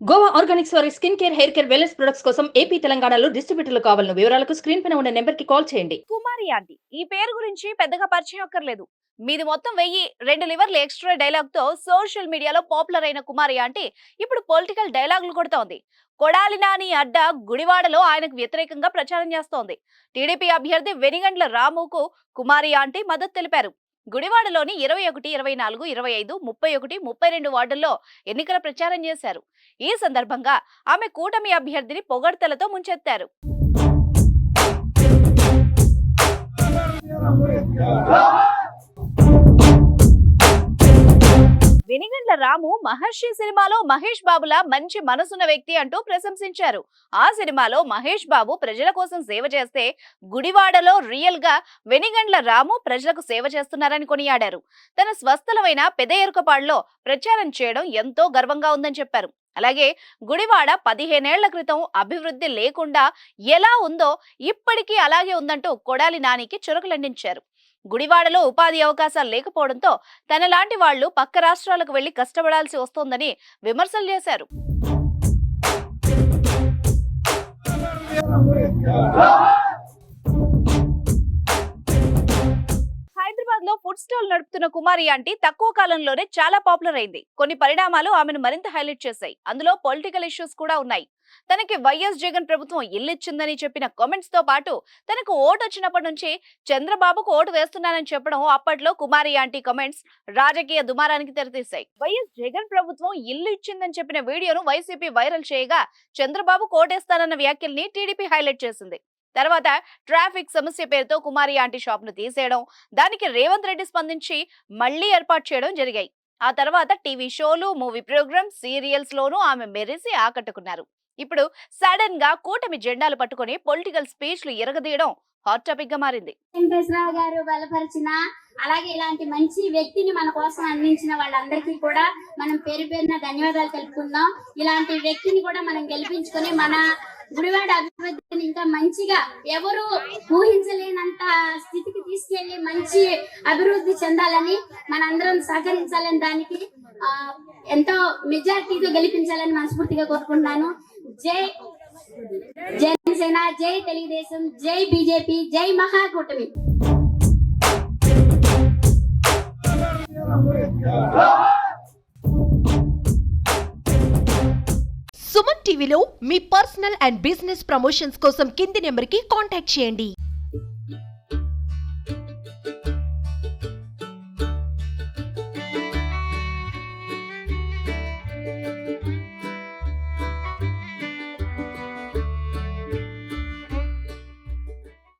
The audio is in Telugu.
గోవా ఆర్గానిక్స్ వారి skin care, hair care, wellness products కోసం ఏపీ, తెలంగాణలో డిస్ట్రిబ్యూటర్లు కావాలను వివరాలకు స్క్రీన్ పైన ఉన్న నెంబర్ కి కాల్ చేయండి. కుమారి ఆంటీ ఈ పేరు గురించి పెద్దగా పరిచయం అక్కర్లేదు. మీది మొత్తం 1000 లివర్లు ఎక్స్ట్రా డైలాగ్ తో సోషల్ మీడియాలో పాపులర్ అయిన కుమారి ఆంటీ ఇప్పుడు పొలిటికల్ డైలాగులు కొడుతోంది. కొడాలి నాని అడ్డ గుడివాడలో ఆయనకు వ్యతిరేకంగా ప్రచారం చేస్తోంది. టీడీపీ అభ్యర్థి వెనిగండ్ల రాముకు కుమారి ఆంటీ మద్దతు తెలిపారు. గుడివాడలోని 21, 24, 25, 31, 32 వార్డుల్లో ఎన్నికల ప్రచారం చేశారు. ఈ సందర్భంగా ఆమె కూటమి అభ్యర్థిని పొగడ్తలతో ముంచెత్తారు. వెనిగండ్ల రాము మహర్షి సినిమాలో మహేష్ బాబులా మంచి మనసున్న వ్యక్తి అంటూ ప్రశంసించారు. ఆ సినిమాలో మహేష్ బాబు ప్రజల కోసం సేవ చేస్తే గుడివాడలో రియల్ గా వెనిగండ్ల రాము ప్రజలకు సేవ చేస్తున్నారని కొనియాడారు. తన స్వస్థలమైన పెదయరుకపాడులో ప్రచారం చేయడం ఎంతో గర్వంగా ఉందని చెప్పారు. అలాగే గుడివాడ 15 ఏళ్ల క్రితం అభివృద్ధి లేకుండా ఎలా ఉందో ఇప్పటికీ అలాగే ఉందంటూ కొడాలి నానికి చురకలందించారు. గుడివాడలో ఉపాధి అవకాశాలు లేకపోవడంతో తనలాంటి వాళ్లు పక్క రాష్ట్రాలకు వెళ్లి కష్టపడాల్సి వస్తోందని విమర్శలు చేశారు. హైదరాబాద్ లో ఫుడ్ స్టాల్ నడుపుతున్న కుమారి ఆంటీ తక్కువ కాలంలోనే చాలా పాపులర్ అయింది. కొన్ని పరిణామాలు ఆమెను మరింత హైలైట్ చేశాయి. అందులో పొలిటికల్ ఇష్యూస్ కూడా ఉన్నాయి. తనకి వైఎస్ జగన్ ప్రభుత్వం ఇల్లు ఇచ్చిందని చెప్పిన కామెంట్స్ తో పాటు తనకు ఓటు వచ్చినప్పటి నుంచి చంద్రబాబుకు ఓటు వేస్తున్నానని చెప్పడం అప్పట్లో కుమారి ఆంటీ కామెంట్స్ రాజకీయ దుమారానికి తెరతీశాయి. వైఎస్ జగన్ ప్రభుత్వం ఇల్లు ఇచ్చిందని చెప్పిన వీడియోను వైసీపీ వైరల్ చేయగా చంద్రబాబుకు ఓటేస్తానన్న వ్యాఖ్యల్ని టీడీపీ హైలైట్ చేసింది. తర్వాత ట్రాఫిక్ సమస్య పేరుతో కుమారి ఆంటీ షాప్ ను తీసేయడం, దానికి రేవంత్ రెడ్డి స్పందించి మళ్లీ ఏర్పాటు చేయడం జరిగాయి. ఆ తర్వాత టీవీ షోలు, మూవీ ప్రోగ్రామ్స్, సీరియల్స్ లోనూ ఆమె మెరిసి ఆకట్టుకున్నారు. ఇప్పుడు సడన్ గా కూటమి జెండాలు పట్టుకుని పొలిటికల్ స్పీచ్లు ఎరగదీయడం హాట్ టాపిక్ గా మారింది. వెంకటేశ్వరరావు గారు బలపరిచిన, అలాగే ఇలాంటి మంచి వ్యక్తిని మన కోసం అందించిన వాళ్ళందరికీ కూడా మనం పేరు పేరున ధన్యవాదాలు తెలుపుకుందాం. ఇలాంటి వ్యక్తిని కూడా మనం గెలిపించుకొని మన గుడివాడ అభివృద్ధిని ఇంకా మంచిగా ఎవరు ఊహించలేనంత స్థితికి తీసుకెళ్లి మంచి అభివృద్ధి చెందాలని మనందరం సహకరించాలని, దానికి ఎంతో మెజారిటీతో గెలిపించాలని మనస్ఫూర్తిగా కోరుకుంటున్నాను. జై జనసేన, జై తెలుగుదేశం, జై బీజేపీ, జై మహాకూటమి. సుమన్ టీవీలో మీ పర్సనల్ అండ్ బిజినెస్ ప్రమోషన్స్ కోసం కింది నెంబర్కి కాంటాక్ట్ చేయండి.